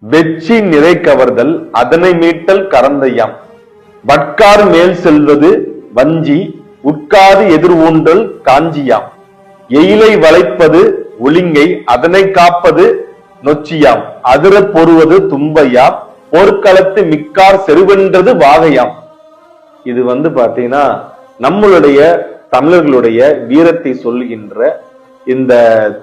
வெச்சி நிறை கவர்தல் அதனை மீட்டல் கரந்தையாம். வட்காறு மேல் செல்வது வஞ்சி உட்காது எதிர் ஊன்றல் காஞ்சியாம். எயிலை வளைப்பது ஒளிங்கை அதனை காப்பது நொச்சியாம். அதிர பொறுவது தும்பையாம். போர்க்களத்து மிக்கார் செருவென்றது வாகையாம். இது பாத்தீங்கன்னா நம்மளுடைய தமிழர்களுடைய வீரத்தை சொல்லுகின்ற இந்த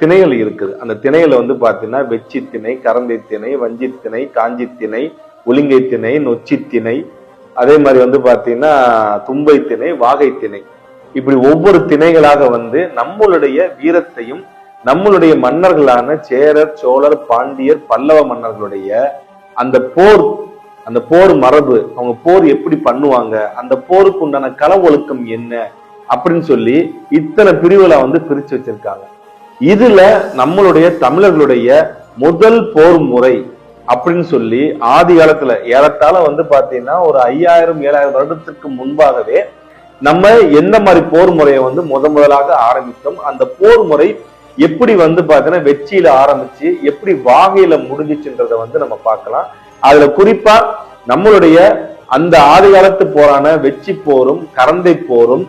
திணைகள் இருக்குது. அந்த திணையில பாத்தீங்கன்னா வெச்சி திணை, கரந்தை திணை, வஞ்சி திணை, காஞ்சி திணை, ஒலிங்கை திணை, நொச்சி திணை, அதே மாதிரி பாத்தீங்கன்னா தும்பை திணை, வாகை திணை, இப்படி ஒவ்வொரு திணைகளாக நம்மளுடைய வீரத்தையும் நம்மளுடைய மன்னர்களான சேரர், சோழர், பாண்டியர், பல்லவ மன்னர்களுடைய அந்த போர் மரபு, அவங்க போர் எப்படி பண்ணுவாங்க, அந்த போருக்கு உண்டான கள ஒழுக்கம் என்ன அப்படின்னு சொல்லி இத்தனை பிரிவுகளை பிரிச்சு வச்சிருக்காங்க. இதுல நம்மளுடைய தமிழர்களுடைய முதல் போர் முறை அப்படின்னு சொல்லி ஆதி காலத்துல ஏறத்தாழ பாத்தீங்கன்னா ஒரு 5000-7000 வருடத்திற்கு முன்பாகவே நம்ம எந்த மாதிரி போர் முறையை முதலாக ஆரம்பித்தோம். அந்த போர் முறை எப்படி பாத்தீங்கன்னா வெற்றியில ஆரம்பிச்சு எப்படி வாகையில முடிஞ்சிச்சுன்றத நம்ம பார்க்கலாம். அதுல குறிப்பா நம்மளுடைய அந்த ஆதி காலத்து போரான வெச்சி போரும் கரந்தை போரும்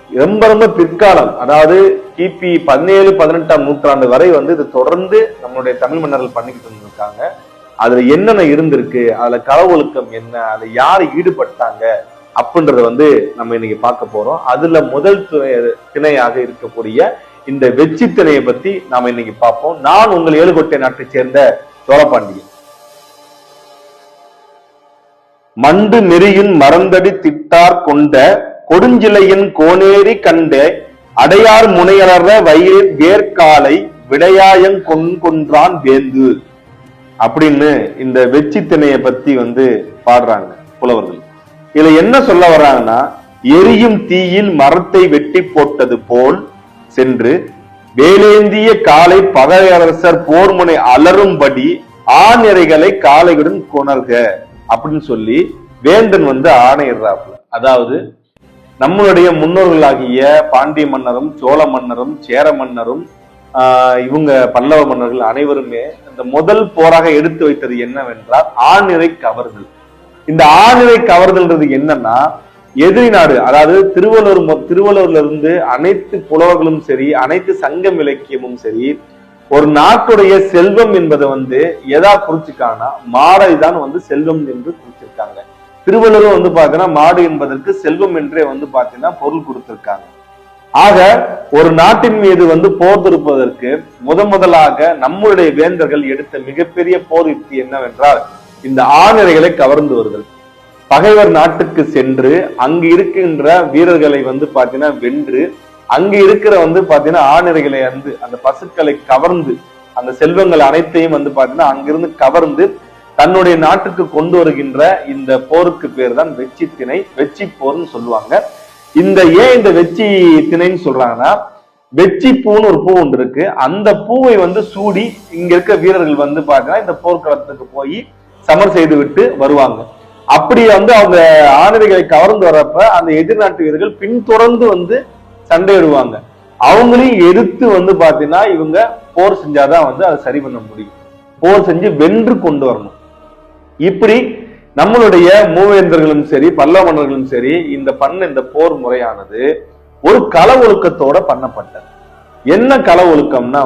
ரொம்ப ரொம்ப பிற்காலம், அதாவது கிபி 17-18ஆம் நூற்றாண்டு வரை இது தொடர்ந்து நம்மளுடைய தமிழ் மன்னர்கள் பண்ணிக்கிட்டு இருந்திருக்காங்க. அதுல என்னென்ன இருந்திருக்கு, அதுல கள ஒழுக்கம் என்ன, அதுல யாரு ஈடுபட்டாங்க அப்படின்றத நம்ம இன்னைக்கு பார்க்க போறோம். அதுல முதல் திணையாக இருக்கக்கூடிய இந்த வெச்சி திணையை பத்தி நாம இன்னைக்கு பார்ப்போம். நான் உங்கள் ஏழுகோட்டை நாட்டை சேர்ந்த சோழபாண்டியன். மண்டு நெறியின் மறந்தடி திட்டார் கொண்ட கொடுஞ்சிலையின் கோனேரி கண்ட அடையார் முனையற வயிறு வேர்காலை விடையாயங் கொன்றான் வேந்து அப்படின்னு இந்த வெச்சி திணையை பத்தி பாடுறாங்க புலவர்கள். இதுல என்ன சொல்ல வர்றாங்கன்னா, எரியும் தீயில் மரத்தை வெட்டி போட்டது போல் சென்று வேலேந்திய காலை பகையரசர் போர்முனை அலரும்படி ஆநிறைகளை காலையுடன் கொணர்க அப்படின்னு சொல்லி வேந்தன் ஆணையிடுறாப்புல. அதாவது நம்மளுடைய முன்னோர்களாகிய பாண்டிய மன்னரும், சோழ மன்னரும், சேர மன்னரும், இவங்க பல்லவ மன்னர்கள் அனைவருமே இந்த முதல் போராக எடுத்து வைத்தது என்னவென்றால் ஆநிறை கவர்தல். இந்த ஆநிறை கவர்தல்ன்றது என்னன்னா, எதிரி நாடு, அதாவது திருவள்ளூர்ல இருந்து அனைத்து புலவர்களும் சரி, அனைத்து சங்கம் இலக்கியமும் சரி, ஒரு நாட்டுடைய செல்வம் என்பதை எதா குறிச்சுக்காங்கன்னா மாடை தான் செல்வம் என்று குறிச்சிருக்காங்க. திருவள்ளுவர் பாத்தீங்கன்னா மாடு என்பதற்கு செல்வம் என்றே பாத்தீங்கன்னா பொருள் கொடுத்திருக்காங்க. ஆக ஒரு நாட்டின் மீது போர் தொடுப்பதற்கு முதலாக நம்முடைய வேந்தர்கள் எடுத்த மிகப்பெரிய போர் யுக்தி என்னவென்றால் இந்த ஆநிறைகளை கவர்ந்து வருதல். பகைவர் நாட்டுக்கு சென்று அங்கு இருக்கின்ற வீரர்களை பாத்தீங்கன்னா வென்று அங்கு இருக்கிற பாத்தீங்கன்னா ஆநிறைகளை அந்த பசுக்களை கவர்ந்து அந்த செல்வங்கள் அனைத்தையும் பாத்தீங்கன்னா அங்கிருந்து கவர்ந்து தன்னுடைய நாட்டுக்கு கொண்டு வருகின்ற இந்த போருக்கு பேர் தான் வெச்சி திணை, வெச்சி போர்னு சொல்லுவாங்க. ஏன் இந்த வெச்சி திணைன்னு சொல்றாங்கன்னா, வெச்சி பூன்னு ஒரு பூ ஒன்று இருக்கு. அந்த பூவை சூடி இங்க இருக்க வீரர்கள் பாத்தீங்கன்னா இந்த போர்க்களத்துக்கு போய் சமர் செய்து விட்டு வருவாங்க. அப்படி அவங்க ஆணைகளை கவர்ந்து வர்றப்ப அந்த எதிர்நாட்டு வீரர்கள் பின்தொடர்ந்து சண்டையிடுவாங்க. அவங்களையும் எதிர்த்து பாத்தீங்கன்னா இவங்க போர் செஞ்சாதான் அதை சரி பண்ண முடியும். போர் செஞ்சு வென்று கொண்டு வரணும். இப்படி நம்மளுடைய மூவேந்தர்களும் சரி, பல்லவ மன்னர்களும் சரி, இந்த போர் முறையானது ஒரு கள ஒழுக்கத்தோட பண்ணப்பட்டது. என்ன கள ஒழுக்கம்னா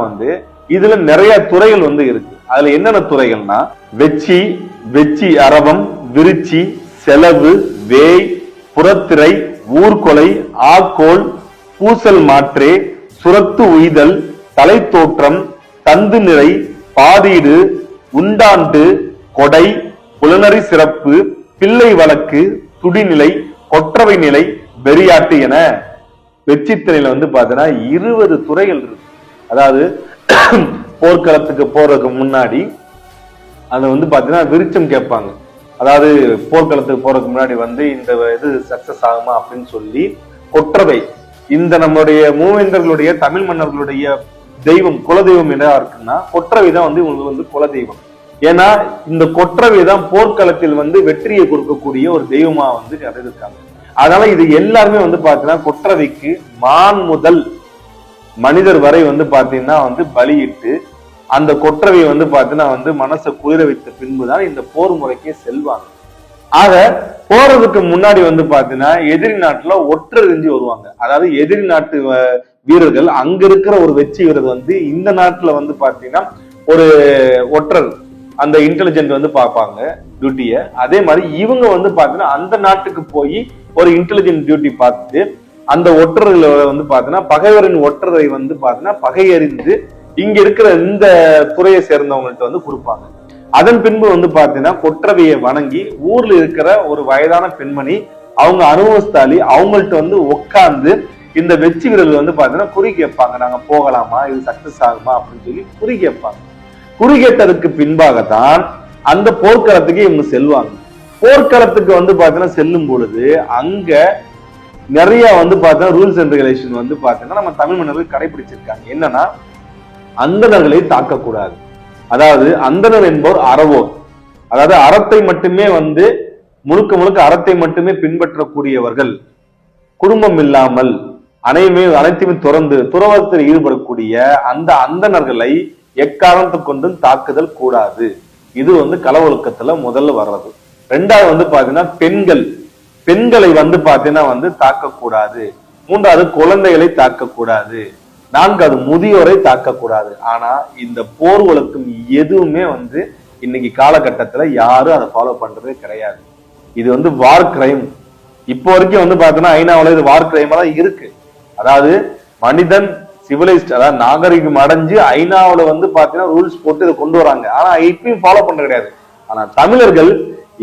இதுல நிறைய துறைகள் இருக்கு. அதுல என்னென்ன துறைகள்னா வெச்சி, வெச்சி அரவம், விருச்சி, செலவு, வேய், புறத்திரை, ஊர்கொலை, ஆக்கோல், பூசல் மாற்றே, சுரத்து உய்தல், தலை தோற்றம், தந்து நிறை, பாதீடு, உண்டாண்டு, கொடை, புலனறி சிறப்பு, பிள்ளை வழக்கு, துடிநிலை, கொற்றவை நிலை, வெறியாட்டு என வெச்சித்திணையில பாத்தீங்கன்னா 20 துறைகள் இருக்கு. அதாவது போர்க்களத்துக்கு போறதுக்கு முன்னாடி அது பாத்தீங்கன்னா விருச்சம் கேட்பாங்க. அதாவது போர்க்களத்துக்கு போறதுக்கு முன்னாடி இந்த இது சக்சஸ் ஆகுமா அப்படின்னு சொல்லி கொற்றவை, இந்த நம்மளுடைய மூவேந்தர்களுடைய தமிழ் மன்னர்களுடைய தெய்வம் குலதெய்வம் என்ன இருக்குன்னா கொற்றவை தான் இவங்களுக்கு குலதெய்வம். ஏன்னா இந்த கொற்றவை தான் போர்க்களத்தில் வெற்றியை கொடுக்கக்கூடிய ஒரு தெய்வமா கருதிருக்காங்க. அதனால இது எல்லாருமே பாத்தீங்கன்னா கொற்றவைக்கு மான் முதல் மனிதர் வரை பாத்தீங்கன்னா பலியிட்டு அந்த கொற்றவையை வந்து பாத்தீங்கன்னா மனசை குளிர வைத்த பின்புதான் இந்த போர் முறைக்கே செல்வாங்க. ஆக போறதுக்கு முன்னாடி பாத்தீங்கன்னா எதிரி நாட்டுல ஒற்றறிஞ்சு வருவாங்க. அதாவது எதிரி நாட்டு வீரர்கள் அங்க இருக்கிற ஒரு வெற்றி வீரர் இந்த நாட்டுல பாத்தீங்கன்னா ஒரு ஒற்றர் அந்த இன்டெலிஜென்ட் பார்ப்பாங்க டியூட்டிய. அதே மாதிரி இவங்க பாத்தீங்கன்னா அந்த நாட்டுக்கு போய் ஒரு இன்டெலிஜென்ட் டியூட்டி பார்த்துட்டு அந்த ஒற்றர்களை பாத்தீங்கன்னா பகைவரின் ஒற்றரை பாத்தீங்கன்னா பகையறிந்து இங்க இருக்கிற இந்த துறையை சேர்ந்தவங்கள்ட்ட கொடுப்பாங்க. அதன் பின்பு பாத்தீங்கன்னா கொற்றவையை வணங்கி ஊர்ல இருக்கிற ஒரு வயதான பெண்மணி அவங்க அனுபவஸ்தாலி அவங்கள்ட்ட உட்கார்ந்து இந்த வெற்றி வீரர்கள் பாத்தீங்கன்னா குறி கேட்பாங்க, நாங்க போகலாமா, இது சக்சஸ் ஆகுமா அப்படின்னு சொல்லி குறி கேட்பாங்க. குறி கேட்டதுக்கு பின்பாகத்தான் அந்த போர்க்களத்துக்கு இவங்க செல்வாங்க. போர்க்களத்துக்கு பாத்தீங்கன்னா செல்லும் பொழுது அங்க நிறைய பாத்தீங்கன்னா ரூல்ஸ் அண்ட் ரெகுலேஷன் பாத்தீங்கன்னா நம்ம தமிழ் மன்னர்கள் கடைபிடிச்சிருக்காங்க. என்னன்னா அந்தணர்களை தாக்கக்கூடாது. அதாவது அந்தணர் என்பவர் அறவோர், அதாவது அறத்தை மட்டுமே முழுக்க முழுக்க அறத்தை மட்டுமே பின்பற்றக்கூடியவர்கள், குடும்பம் இல்லாமல் அனைத்துமே துறந்து துறவரத்தில் ஈடுபடக்கூடிய அந்த அந்தணர்களை எக்காரணத்தை கொண்டும் தாக்குதல் கூடாது. இது களவொழுக்கத்துல முதல்ல வர்றது. ரெண்டாவது பாத்தீங்கன்னா பெண்களை பாத்தீங்கன்னா தாக்கக்கூடாது. மூன்றாவது குழந்தைகளை தாக்கக்கூடாது. நான்காவது முதியோரை தாக்கக்கூடாது. ஆனா இந்த போர் ஒழுக்கம் எதுவுமே இன்னைக்கு காலகட்டத்துல யாரும் அதை ஃபாலோ பண்றதே கிடையாது. இது வார் கிரைம். இப்போ வரைக்கும் பாத்தீங்கன்னா ஐநாவுல இது வார் கிரைமா தான் இருக்கு. அதாவது மனிதன் சிவிலைஸ்ட், அதாவது நாகரிகம் அடைஞ்சு ஐநாவுல பாத்தீங்கன்னா ரூல்ஸ் போட்டு இதை கொண்டு வராங்க. ஆனா இப்பயும் ஃபாலோ பண்றது கிடையாது. ஆனா தமிழர்கள்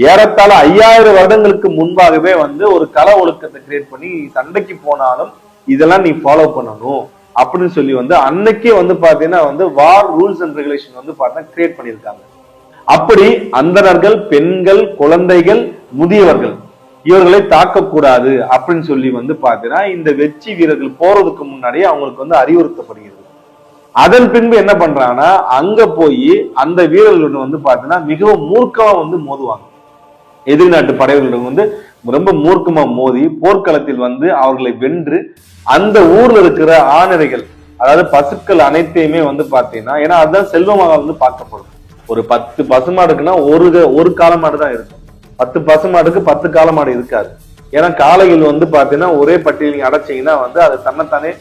ஏறத்தாழ 5000 வருடங்களுக்கு முன்பாகவே ஒரு கள ஒழுக்கத்தை கிரியேட் பண்ணி சண்டைக்கு போனாலும் இதெல்லாம் நீ ஃபாலோ பண்ணணும் அப்படின்னு சொல்லி அன்னைக்கே பாத்தீங்கன்னா வார் ரூல்ஸ் அண்ட் ரெகுலேஷன் பாத்தீங்கன்னா கிரியேட் பண்ணியிருக்காங்க. அப்படி அந்தணர்கள், பெண்கள், குழந்தைகள், முதியவர்கள் இவர்களை தாக்கக்கூடாது அப்படின்னு சொல்லி பாத்தீங்கன்னா இந்த வெற்றி வீரர்கள் போறதுக்கு முன்னாடியே அவங்களுக்கு அறிவுறுத்தப்படுகிறது. அதன் பின்பு என்ன பண்றாங்கன்னா அங்க போய் அந்த வீரர்களுடன் பாத்தீங்கன்னா மிகவும் மூர்க்கமா மோதுவாங்க. எதிரி நாட்டு படைகளுடன் ரொம்ப மூர்க்கமா மோதி போர்க்களத்தில் அவர்களை வென்று அந்த ஊர்ல இருக்கிற ஆணிரைகள், அதாவது பசுக்கள் அனைத்தையுமே பாத்தீங்கன்னா, ஏன்னா அதுதான் செல்வமாக பார்க்கப்படும். ஒரு 10 பசுமாடுக்குன்னா ஒரு காளமாடு தான் இருக்கும். 10 பசுமாடுக்கு 10 காளமாடு இருக்காது. ஏன்னா காளைகள் பாத்தீங்கன்னா ஒரே பட்டியல் நீங்க அடைச்சீங்கன்னா அது தன்னைத்தானே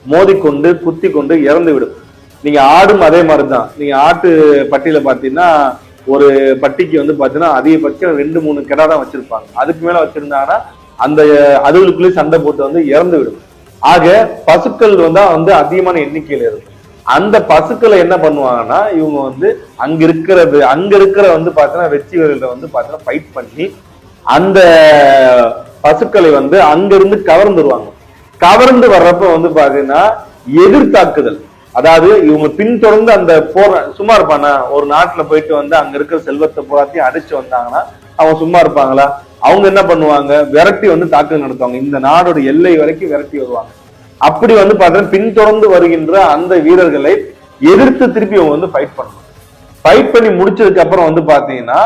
மோதிக்கொண்டு குத்தி கொண்டு இறந்து விடும். நீங்க ஆடும் அதே மாதிரிதான். நீங்க ஆட்டு பட்டியல பாத்தீங்கன்னா ஒரு பட்டிக்கு பாத்தீங்கன்னா அதிகபட்சம் 2-3 கிடா தான் வச்சிருப்பாங்க. அதுக்கு மேல வச்சிருந்தாங்கன்னா அந்த அதுகளுக்குள்ளேயே சண்டை போட்டு இறந்து விடும். ஆக பசுக்கள் அதிகமான எண்ணிக்கையில இருக்கும். அந்த பசுக்களை என்ன பண்ணுவாங்கன்னா இவங்க அங்க இருக்கிற பாத்தீங்கன்னா வெற்றி வீரர்களை பாத்தீங்கன்னா ஃபைட் பண்ணி அந்த பசுக்களை அங்க இருந்து கவர்ந்துருவாங்க. கவர்ந்து வர்றப்ப பாத்தீங்கன்னா எதிர்த்தாக்குதல், அதாவது இவங்க பின்தொடர்ந்து அந்த போற சும்மா இருப்பானா? ஒரு நாட்டுல போயிட்டு அங்க இருக்கிற செல்வத்தை பூராத்தையும் அடிச்சு வந்தாங்கன்னா அவங்க சும்மா இருப்பாங்களா? அவங்க என்ன பண்ணுவாங்க, விரட்டி தாக்குதல் நடத்துவாங்க. இந்த நாடோட எல்லை வரைக்கும் விரட்டி வருவாங்க. அப்படி பாத்தீங்கன்னா பின்தொடர்ந்து வருகின்ற அந்த வீரர்களை எதிர்த்து திருப்பி அவங்க ஃபைட் பண்ணுவாங்க. ஃபைட் பண்ணி முடிச்சதுக்கு அப்புறம் பாத்தீங்கன்னா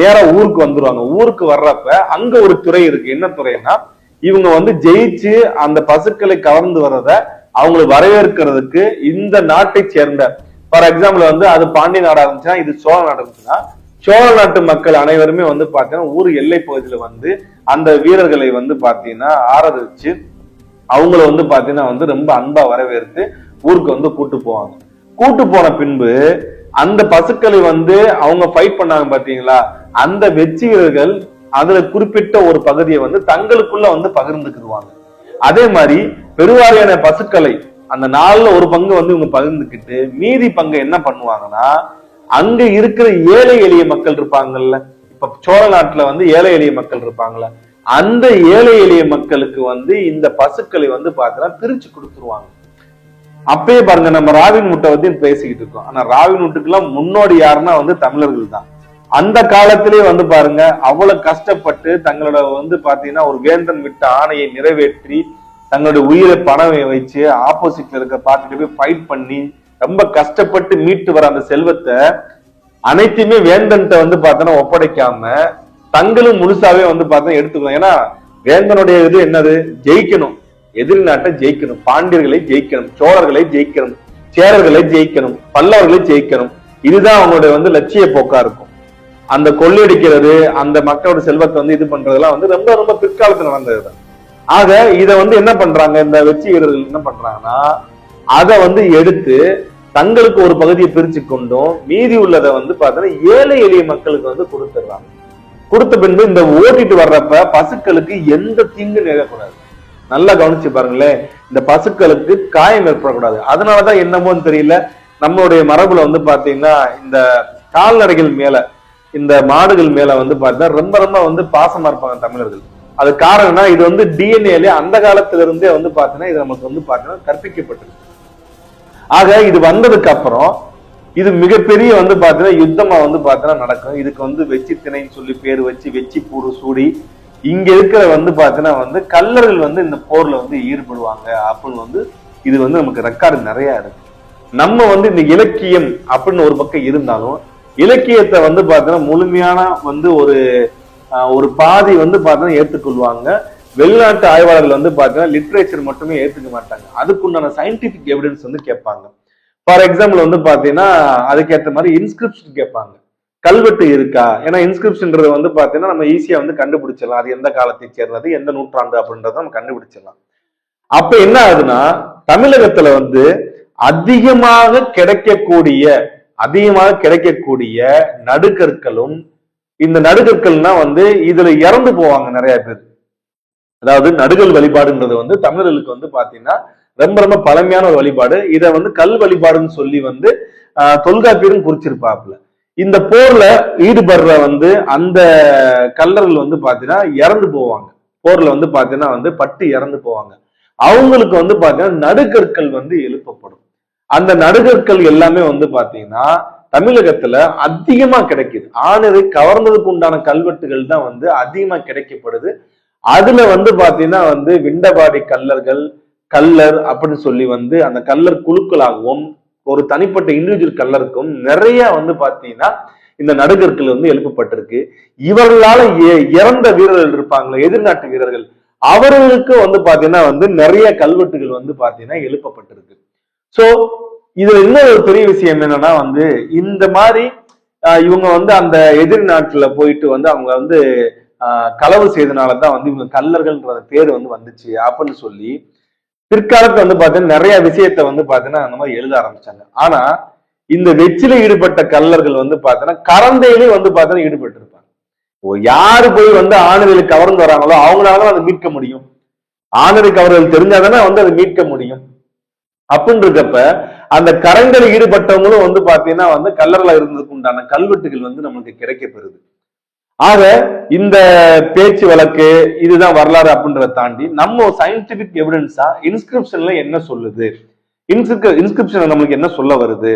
நேரா ஊருக்கு வந்துருவாங்க. ஊருக்கு வர்றப்ப அங்க ஒரு துறை இருக்கு. என்ன துறைன்னா இவங்க ஜெயிச்சு அந்த பசுக்களை கவர்ந்து வர்றத அவங்களை வரவேற்கிறதுக்கு இந்த நாட்டை சேர்ந்த, ஃபார் எக்ஸாம்பிள் அது பாண்டிய நாடா இருந்துச்சுன்னா, இது சோழ நாடு இருந்துச்சுன்னா, சோழ நாட்டு மக்கள் அனைவருமே பாத்தீங்கன்னா ஊர் எல்லை பகுதியில அந்த வீரர்களை பாத்தீங்கன்னா ஆராதிச்சு அவங்கள பாத்தீங்கன்னா ரொம்ப அன்பா வரவேற்று ஊருக்கு கூட்டு போவாங்க. கூட்டு போன பின்பு அந்த பசுக்களை அவங்க ஃபைட் பண்ணாங்க பாத்தீங்களா, அந்த வெற்றி வீரர்கள் அதுல குறிப்பிட்ட ஒரு பகுதியை தங்களுக்குள்ள பகிர்ந்துக்குவாங்க. அதே மாதிரி பெருவாரியான பசுக்களை அந்த நாள்ல ஒரு பங்கு இவங்க பகிர்ந்துக்கிட்டு மீதி பங்கு என்ன பண்ணுவாங்கன்னா அங்க இருக்கிற ஏழை எளிய மக்கள் இருப்பாங்கல்ல, இப்ப சோழ நாட்டுல ஏழை எளிய மக்கள் இருப்பாங்கல்ல, அந்த ஏழை எளிய மக்களுக்கு இந்த பசுக்களை பாத்தீங்கன்னா பிரிச்சு கொடுத்துருவாங்க. அப்பயே பாருங்க, நம்ம ராபின்ஹுட்டை பேசிக்கிட்டு இருக்கோம். ஆனா ராபின்ஹுட்டுக்கு எல்லாம் முன்னோடி யாருன்னா தமிழர்கள் தான். அந்த காலத்திலே பாருங்க அவ்வளவு கஷ்டப்பட்டு தங்களோட பாத்தீங்கன்னா ஒரு வேந்தன் விட்ட ஆணையை நிறைவேற்றி தங்களுடைய உயிரை பணம் வச்சு ஆப்போசிட்ல இருக்க பார்ட்டிட்டு போய் ஃபைட் பண்ணி ரொம்ப கஷ்டப்பட்டு மீட்டு வர அந்த செல்வத்தை அனைத்தையுமே வேந்தன்ட்ட பாத்தீங்கன்னா ஒப்படைக்காம தங்களும் முழுசாவே பாத்தீங்கன்னா எடுத்துக்கணும். ஏன்னா வேந்தனுடைய இது என்னது, ஜெயிக்கணும், எதிரி நாட்டை ஜெயிக்கணும், பாண்டியர்களை ஜெயிக்கணும், சோழர்களை ஜெயிக்கணும். சேரர்களை ஜெயிக்கணும், பல்லவர்களை ஜெயிக்கணும். இதுதான் அவங்களுடைய வந்து லட்சிய போக்கா இருக்கும். அந்த கொள்ளையடிக்கிறது, அந்த மக்களோட செல்வத்தை வந்து இது பண்றதெல்லாம் வந்து ரொம்ப ரொம்ப பிற்காலத்துல நடந்ததுதான். ஆக இத வந்து என்ன பண்றாங்க, இந்த வெற்றி வீரர்கள் என்ன பண்றாங்கன்னா, அதை வந்து எடுத்து தங்களுக்கு ஒரு பகுதியை பிரிச்சு கொண்டும் மீதி உள்ளதை வந்து பாத்தீங்கன்னா ஏழை எளிய மக்களுக்கு வந்து கொடுத்துடுறாங்க. கொடுத்த பின்பு இந்த ஓட்டிட்டு வர்றப்ப பசுக்களுக்கு எந்த தீங்கு நிகழக்கூடாது. நல்லா கவனிச்சு பாருங்களேன், இந்த பசுக்களுக்கு காயம் ஏற்படக்கூடாது. அதனாலதான் என்னமோன்னு தெரியல, நம்மளுடைய மரபுல வந்து பாத்தீங்கன்னா இந்த கால்நடைகள் மேல, இந்த மாடுகள் மேல வந்து பாத்தீங்கன்னா ரொம்ப ரொம்ப வந்து பாசமா இருப்பாங்க தமிழர்கள். அது காரணம்னா இது வந்து டிஎன்ஏல அந்த காலத்துல இருந்தே வந்து பாத்தீங்கன்னா இது நமக்கு வந்து பாத்தீங்கன்னா கற்பிக்கப்பட்டிருக்கு. ஆக இது வந்ததுக்கு அப்புறம் இது மிகப்பெரிய வந்து பாத்தீங்கன்னா யுத்தமா வந்து பாத்தீங்கன்னா நடக்கும். இதுக்கு வந்து வெச்சி திணைன்னு சொல்லி பேர் வச்சு வெச்சி பூடு சூடி இங்க இருக்கிற வந்து பாத்தீங்கன்னா வந்து கல்லர்கள் வந்து இந்த போர்ல வந்து ஈடுபடுவாங்க அப்படின்னு வந்து இது வந்து நமக்கு ரெக்கார்டு நிறைய இருக்கு. நம்ம வந்து இந்த இலக்கியம் அப்படின்னு ஒரு பக்கம் இருந்தாலும் இலக்கியத்தை வந்து பாத்தீங்கன்னா முழுமையான வந்து ஒரு பாதி வந்து பாத்தீங்கன்னா ஏற்றுக்கொள்வாங்க. வெளிநாட்டு ஆய்வாளர்கள் வந்து பாத்தீங்கன்னா லிட்ரேச்சர் மட்டுமே ஏத்துக்க மாட்டாங்க, அதுக்குண்டான சயின்டிபிக் எவிடன்ஸ் வந்து கேட்பாங்க. ஃபார் எக்ஸாம்பிள் வந்து பாத்தீங்கன்னா அதுக்கேற்ற மாதிரி இன்ஸ்கிரிப்ஷன் கேட்பாங்க, கல்வெட்டு இருக்கா. ஏன்னா இன்ஸ்கிரிப்ஷன்றது வந்து பாத்தீங்கன்னா நம்ம ஈஸியா வந்து கண்டுபிடிச்சிடலாம், அது எந்த காலத்தை சேர்ந்தது, எந்த நூற்றாண்டு அப்படின்றத நம்ம கண்டுபிடிச்சிடலாம். அப்ப என்ன ஆகுதுன்னா தமிழகத்துல வந்து அதிகமாக கிடைக்கக்கூடிய நடுகற்களும், இந்த நடுகற்கள்னா வந்து இதுல இறந்து போவாங்க நிறைய பேர். அதாவது நடுகல் வழிபாடுன்றது வந்து தமிழர்களுக்கு வந்து பாத்தீங்கன்னா ரொம்ப ரொம்ப பழமையான ஒரு வழிபாடு. இதை வந்து கல் வழிபாடுன்னு சொல்லி வந்து தொல்காப்பியரும் குறிச்சிருப்பாப்புல. இந்த போர்ல ஈடுபடுற வந்து அந்த கல்லர்கள் வந்து பாத்தீங்கன்னா இறந்து போவாங்க, போர்ல வந்து பாத்தீங்கன்னா வந்து பட்டு இறந்து போவாங்க. அவங்களுக்கு வந்து பாத்தீங்கன்னா நடுகற்கள் வந்து எழுப்பப்படும். அந்த நடுகற்கள் எல்லாமே வந்து பாத்தீங்கன்னா தமிழகத்துல அதிகமா கிடைக்குது. ஆணரை கவர்ந்ததுக்கு உண்டான கல்வெட்டுகள் தான் வந்து அதிகமா கிடைக்கப்படுது. அதுல வந்து பாத்தீங்கன்னா வந்து விண்டபாடி கல்லர் அப்படின்னு சொல்லி வந்து அந்த கல்லர் குழுக்களாகவும் ஒரு தனிப்பட்ட இண்டிவிஜுவல் கல்லருக்கும் நிறைய வந்து பாத்தீங்கன்னா இந்த நடுகற்கள் வந்து எழுப்பப்பட்டிருக்கு. இவர்களால இறந்த வீரர்கள் இருப்பாங்களே, எதிர்நாட்டு வீரர்கள், அவர்களுக்கு வந்து பாத்தீங்கன்னா வந்து நிறைய கல்வெட்டுகள் வந்து பாத்தீங்கன்னா எழுப்பப்பட்டிருக்கு. சோ இதுல இன்னொரு ஒரு பெரிய விஷயம் என்னன்னா வந்து இந்த மாதிரி இவங்க வந்து அந்த எதிர் நாட்டுல போயிட்டு வந்து அவங்க வந்து களவு செய்தனாலதான் வந்து இவங்க கல்லர்கள்ன்ற பேர் வந்து வந்துச்சு அப்படின்னு சொல்லி பிற்காலத்துல வந்து பாத்தீங்கன்னா நிறைய விஷயத்த வந்து பாத்தீங்கன்னா அந்த மாதிரி எழுத ஆரம்பிச்சாங்க. ஆனா இந்த வெற்றில ஈடுபட்ட கல்லர்கள் வந்து பாத்தீங்கன்னா கரந்தையிலேயே வந்து பாத்தீங்கன்னா ஈடுபட்டு இருப்பாங்க. யாரு போய் வந்து ஆணுகளை கவர்ந்து வராங்களோ அவங்களாலதான் அதை மீட்க முடியும். ஆணுரை கவர்கள் தெரிஞ்சாதானே வந்து அதை மீட்க முடியும். அப்படின்னு இருக்கப்ப அந்த கரங்களில் ஈடுபட்டவங்களும் வந்து பாத்தீங்கன்னா வந்து கல்லர்களா இருந்ததுக்கு உண்டான கல்வெட்டுகள் வந்து நமக்கு கிடைக்கப்பெறுது. ஆக இந்த பேச்சு வழக்கு இதுதான் வரலாறு அப்படின்றத தாண்டி நம்ம சயின்டிபிக் எவிடன்ஸா இன்ஸ்கிரிப்ஷன்ல என்ன சொல்லுது, இன்ஸ்கிரிப்ஷன் நம்மளுக்கு என்ன சொல்ல வருது,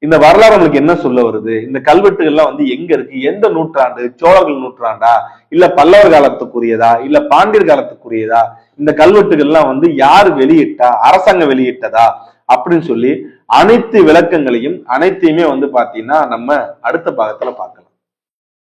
இந்த வரலாறு நம்மளுக்கு என்ன சொல்ல வருது, இந்த கல்வெட்டுகள்லாம் வந்து எங்க இருக்கு, எந்த நூற்றாண்டு, சோழர்கள் நூற்றாண்டா இல்ல பல்லவர் காலத்துக்குரியதா இல்ல பாண்டியர் காலத்துக்குரியதா, இந்த கல்வெட்டுகள்லாம் வந்து யார் வெளியிட்டா, அரசாங்கம் வெளியிட்டதா அப்படின்னு சொல்லி அனைத்து விளக்கங்களையும் அனைத்தையுமே வந்து பாத்தீங்கன்னா நம்ம அடுத்த பாகத்துல பார்க்கலாம்.